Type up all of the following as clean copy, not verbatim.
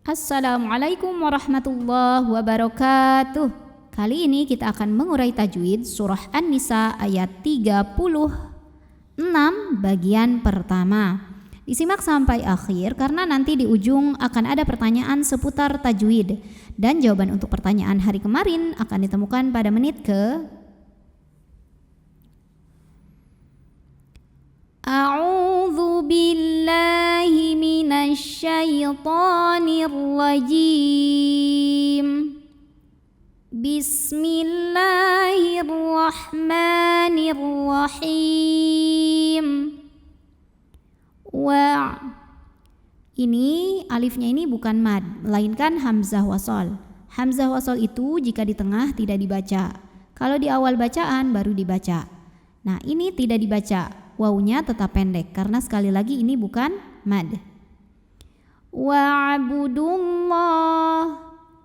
Assalamualaikum warahmatullahi wabarakatuh. Kali ini kita akan mengurai tajwid surah An-Nisa ayat 36 bagian pertama. Disimak sampai akhir karena nanti di ujung akan ada pertanyaan seputar tajwid. Dan jawaban untuk pertanyaan hari kemarin akan ditemukan pada menit ke A'udzu billahi minasyaitonir rajim. Bismillahirrahmanirrahim. Ini alifnya ini bukan mad, melainkan hamzah wasol. Hamzah wasol itu jika di tengah tidak dibaca. Kalau di awal bacaan baru dibaca. Nah, ini tidak dibaca. Wawunya tetap pendek karena sekali lagi ini bukan mad.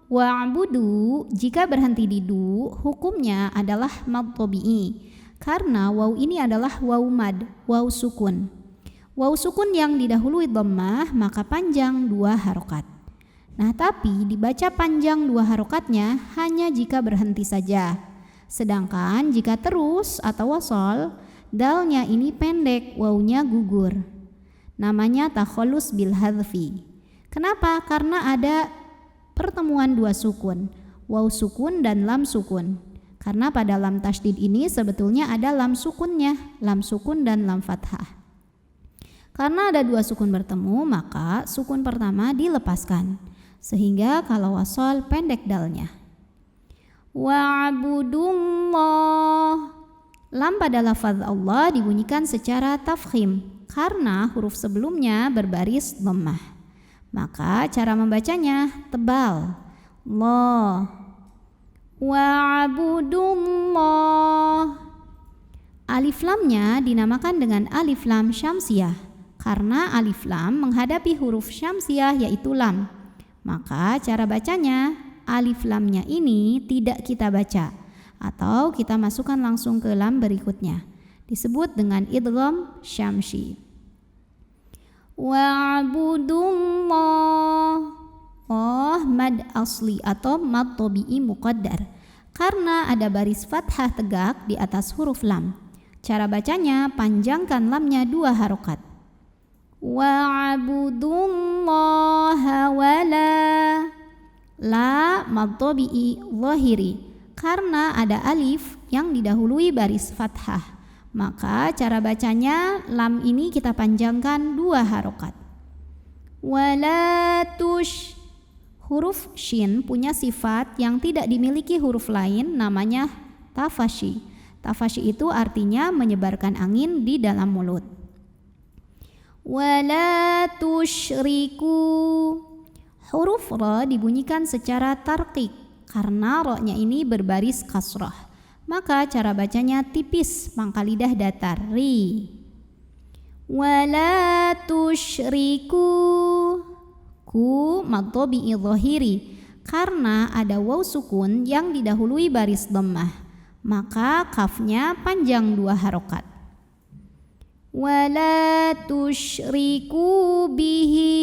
Wa'budu jika berhenti di du hukumnya adalah mad tabi'i karena waw ini adalah waw mad, waw sukun. Waw sukun yang didahului dhammah maka panjang 2 harokat. Nah, tapi dibaca panjang 2 harokatnya hanya jika berhenti saja. Sedangkan jika terus atau wasol, dalnya ini pendek, wawunya gugur. Namanya takhallus bil hadfi. Kenapa? Karena ada pertemuan 2 sukun, waw sukun dan lam sukun. Karena pada lam tasydid ini sebetulnya ada lam sukunnya, lam sukun dan lam fathah. Karena ada 2 sukun bertemu, maka sukun pertama dilepaskan. Sehingga kalau wasol pendek dalnya. Wa'budullah. Lam pada lafaz Allah dibunyikan secara tafkhim karena huruf sebelumnya berbaris dhammah. Maka cara membacanya tebal. Allah. Wa'budullah. Alif lamnya dinamakan dengan alif lam syamsiyah karena alif lam menghadapi huruf syamsiyah yaitu lam. Maka cara bacanya alif lamnya ini tidak kita baca atau kita masukkan langsung ke lam berikutnya, disebut dengan idgham syamsi. Wa'budullah. Oh, mad asli atau mad tabi'i muqaddar karena ada baris fathah tegak di atas huruf lam. Cara bacanya panjangkan lamnya 2 harokat. Wa'budullaha wala. La mad tabi'i zahiri karena ada alif yang didahului baris fathah. Maka cara bacanya lam ini kita panjangkan 2 harokat. Walatush. Huruf shin punya sifat yang tidak dimiliki huruf lain, namanya tafashi. Tafashi itu artinya menyebarkan angin di dalam mulut. Walatushriku. Huruf ra dibunyikan secara tarqiq karena ro-nya ini berbaris kasrah. Maka cara bacanya tipis, pangkal lidah datar, ri. Wala tusyriku. Ku mad tabi'i dhahiri karena ada waw sukun yang didahului baris dhammah. Maka kafnya panjang 2 harokat. Wala tusyriku bihi.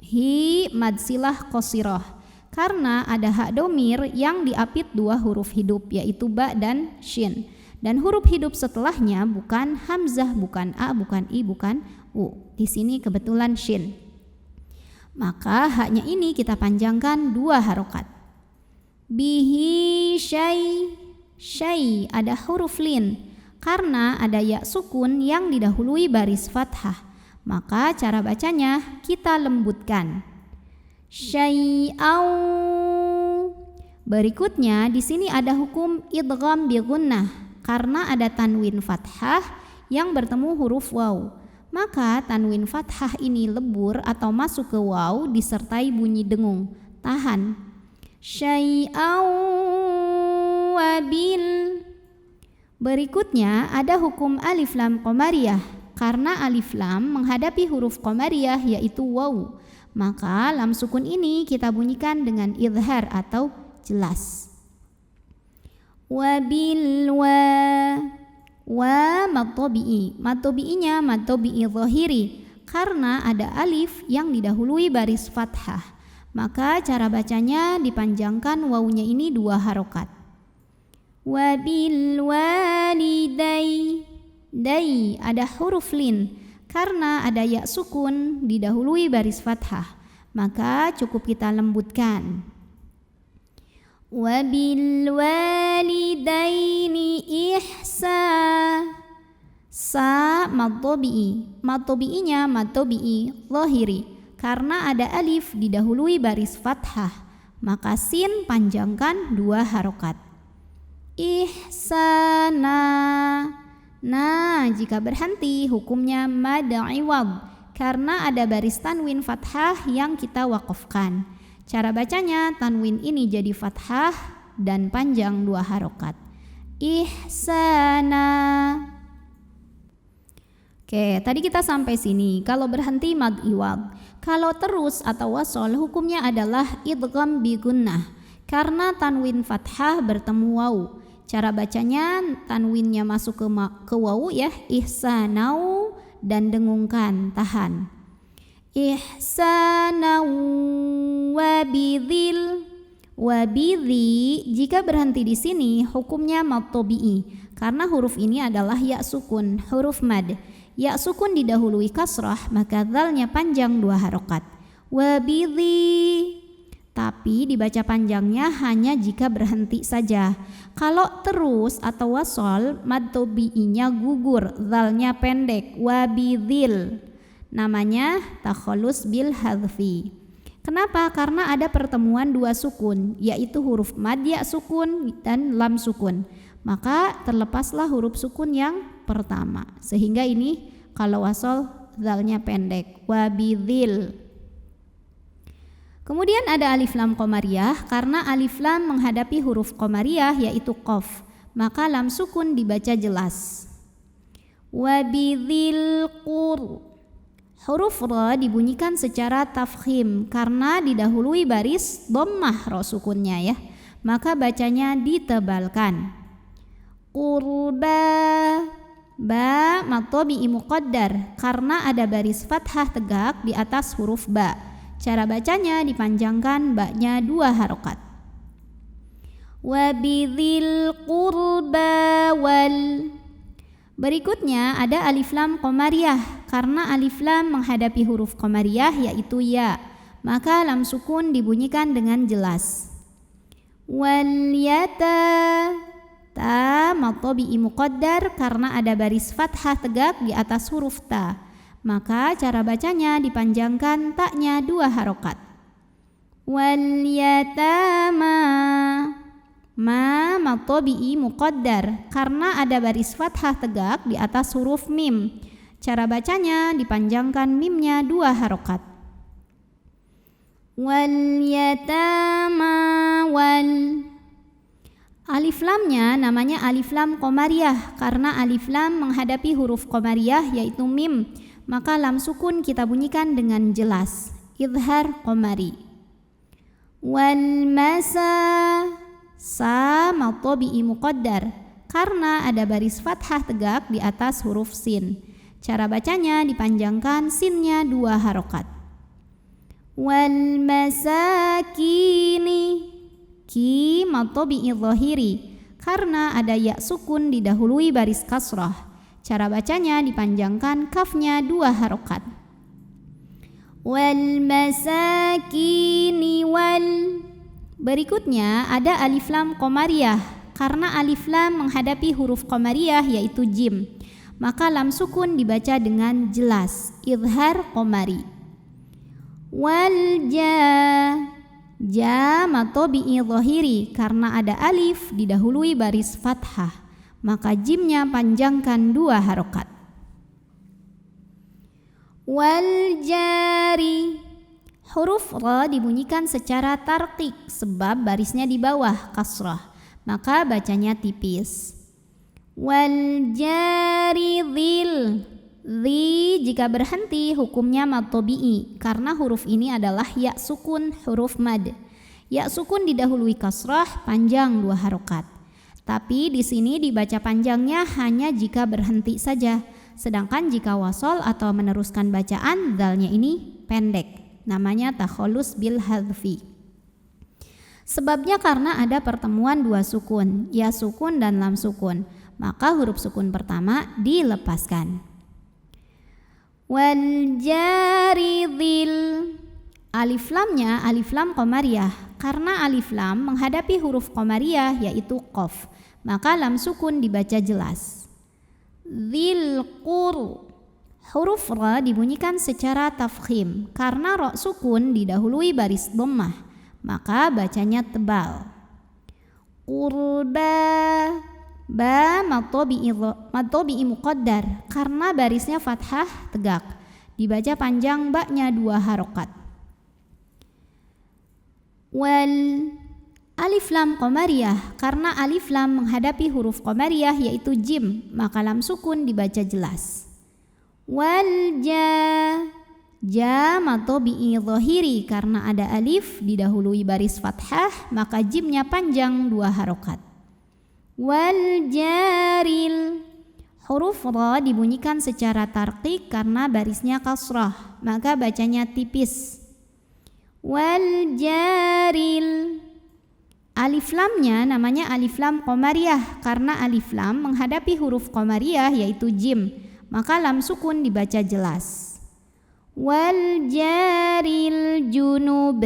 Hi mad silah qasirah karena ada hak domir yang diapit 2 huruf hidup yaitu ba dan shin. Dan huruf hidup setelahnya bukan hamzah, bukan a, bukan i, bukan u. Di sini kebetulan shin. Maka haknya ini kita panjangkan 2 harokat. Bihi syai. Syai ada huruf lin karena ada ya sukun yang didahului baris fathah. Maka cara bacanya kita lembutkan. Syai'au. Berikutnya di sini ada hukum idgham bi gunnah karena ada tanwin fathah yang bertemu huruf waw. Maka tanwin fathah ini lebur atau masuk ke waw disertai bunyi dengung, tahan. Syai'au wabil. Berikutnya ada hukum alif lam qamariyah karena alif lam menghadapi huruf qamariyah yaitu waw. Maka lam sukun ini kita bunyikan dengan idhar atau jelas. Wabil wa mad tabi'i. Mad tabi'inya mad tabi'i zahiri karena ada alif yang didahului baris fathah. Maka cara bacanya dipanjangkan wawunya ini 2 harokat. Wabil walidai, dai ada huruf lin karena ada ya sukun didahului baris fathah. Maka cukup kita lembutkan. Wabil walidaini ihsan. Sa mad tabi'i. Mad tabi'inya mad tabi'i zahiri karena ada alif didahului baris fathah. Maka sin panjangkan 2 harokat. Ihsana. Nah, jika berhenti hukumnya mad iwad karena ada baris tanwin fathah yang kita wakafkan. Cara bacanya tanwin ini jadi fathah dan panjang 2 harokat. Ihsana. Oke, tadi kita sampai sini. Kalau berhenti mad iwad. Kalau terus atau wasol hukumnya adalah idgham bi gunnah karena tanwin fathah bertemu waw. Cara bacanya tanwinnya masuk ke waw ya, ihsanau, dan dengungkan, tahan. Ihsanau wabidhil. Wabidhi jika berhenti di sini hukumnya mad tabi'i karena huruf ini adalah ya sukun, huruf mad. Ya sukun didahului kasrah, maka dzalnya panjang 2 harokat. Wabidhi. Tapi dibaca panjangnya hanya jika berhenti saja. Kalau terus atau wasol, mad tabi'inya gugur, dzalnya pendek. Wabidhil. Namanya takhallus bil hadfi. Kenapa? Karena ada pertemuan 2 sukun, yaitu huruf mad ya sukun dan lam sukun. Maka terlepaslah huruf sukun yang pertama. Sehingga ini kalau wasol dzalnya pendek. Wabidhil. Kemudian ada alif lam qamariyah karena alif lam menghadapi huruf qamariyah yaitu qaf. Maka lam sukun dibaca jelas. Wabidhil qur. Huruf ra dibunyikan secara tafkhim karena didahului baris dhammah ra sukunnya ya. Maka bacanya ditebalkan. Qurba. Ba mad tabi'i muqaddar karena ada baris fathah tegak di atas huruf ba. Cara bacanya dipanjangkan ba-nya 2 harokat. Wabidhil qurba wal. Berikutnya ada alif lam qamariyah karena alif lam menghadapi huruf qamariyah yaitu ya. Maka lam sukun dibunyikan dengan jelas. Wal yata. Ta mad tabi'i muqaddar karena ada baris fathah tegak di atas huruf ta. Maka cara bacanya dipanjangkan taknya 2 harokat. Wal yatama. Ma mad tabi'i muqaddar karena ada baris fathah tegak di atas huruf mim. Cara bacanya dipanjangkan mimnya 2 harokat. Wal yatama wal. Alif lamnya namanya alif lam qamariyah karena alif lam menghadapi huruf qamariyah yaitu mim. Maka lam sukun kita bunyikan dengan jelas. Idhar qamari. Wal masa. Sa mad tabi'i muqaddar karena ada baris fathah tegak di atas huruf sin. Cara bacanya dipanjangkan sinnya 2 harokat. Wal masakini. Ki mad tabi'i zahiri karena ada ya sukun didahului baris kasrah. Cara bacanya dipanjangkan kafnya 2 harokat. Wal masakini wal. Berikutnya ada alif lam qamariyah karena alif lam menghadapi huruf qamariyah yaitu jim. Maka lam sukun dibaca dengan jelas. Idhar qamari. Wal ja. Ja mad tabi'i zahiri karena ada alif didahului baris fathah. Maka jimnya panjangkan 2 harokat. Wal jari. Huruf ra dibunyikan secara tarqiq sebab barisnya di bawah kasrah. Maka bacanya tipis. Wal jari dhil. Dhi jika berhenti hukumnya mad tabi'i karena huruf ini adalah ya sukun huruf mad. Ya sukun didahului kasrah panjang 2 harokat. Tapi di sini dibaca panjangnya hanya jika berhenti saja Sedangkan jika wasol atau meneruskan bacaan, dzalnya ini pendek. Namanya takhallus bil hadfi. Sebabnya karena ada pertemuan dua sukun, ya sukun dan lam sukun. Maka huruf sukun pertama dilepaskan. Wal jari dzil. Alif lamnya alif lam qamariyah. Karena alif lam menghadapi huruf qamariyah yaitu qaf, maka lam sukun dibaca jelas. Dzil qur. Huruf ra dibunyikan secara tafkhim karena ra sukun didahului baris dhammah, maka bacanya tebal. Qurba. Ba madtobi'i muqaddar karena barisnya fathah tegak, dibaca panjang baknya 2 harokat. Wal. Alif lam qamariyah karena alif lam menghadapi huruf qamariyah yaitu jim, maka lam sukun dibaca jelas. Wal ja. Ja madtobi'i dhahiri karena ada alif didahului baris fathah, maka jimnya panjang 2 harokat. Wal jaril. Huruf ra dibunyikan secara tarqiq karena barisnya kasrah, maka bacanya tipis. Wal jaril. Alif lamnya namanya alif lam qamariyah karena alif lam menghadapi huruf qamariyah yaitu jim, maka lam sukun dibaca jelas. Wal jaril junub.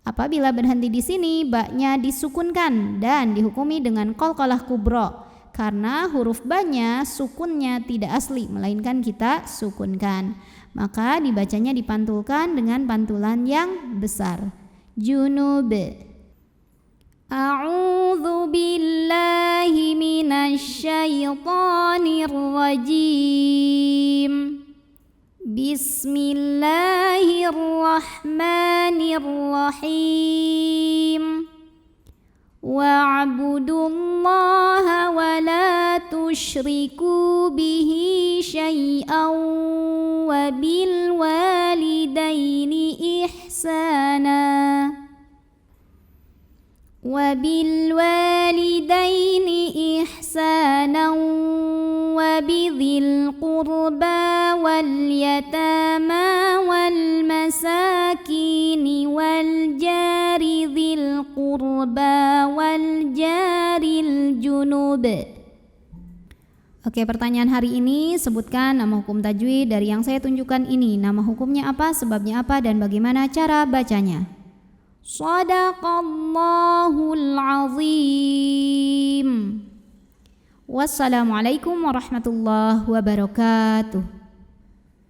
Apabila berhenti di sini, baknya disukunkan dan dihukumi dengan qalqalah kubra karena huruf ba-nya sukunnya tidak asli melainkan kita sukunkan. Maka dibacanya dipantulkan dengan pantulan yang besar. Junub. A'udzu billahi minasy syaithanir rajim. Bismillahirrahmanirrahim. Wa'budullaha wa la tusyriku bihi syai'an wa bil walidaini ihsana. وبالوالدين إحسانا وبذي القربى واليتامى والمساكين والجار ذي القربى والجار الجنوب. Oke, pertanyaan hari ini, sebutkan nama hukum tajwid dari yang saya tunjukkan ini. Nama hukumnya apa, sebabnya apa, dan bagaimana cara bacanya. Shadaqallahul azim. Wassalamualaikum warahmatullahi wabarakatuh.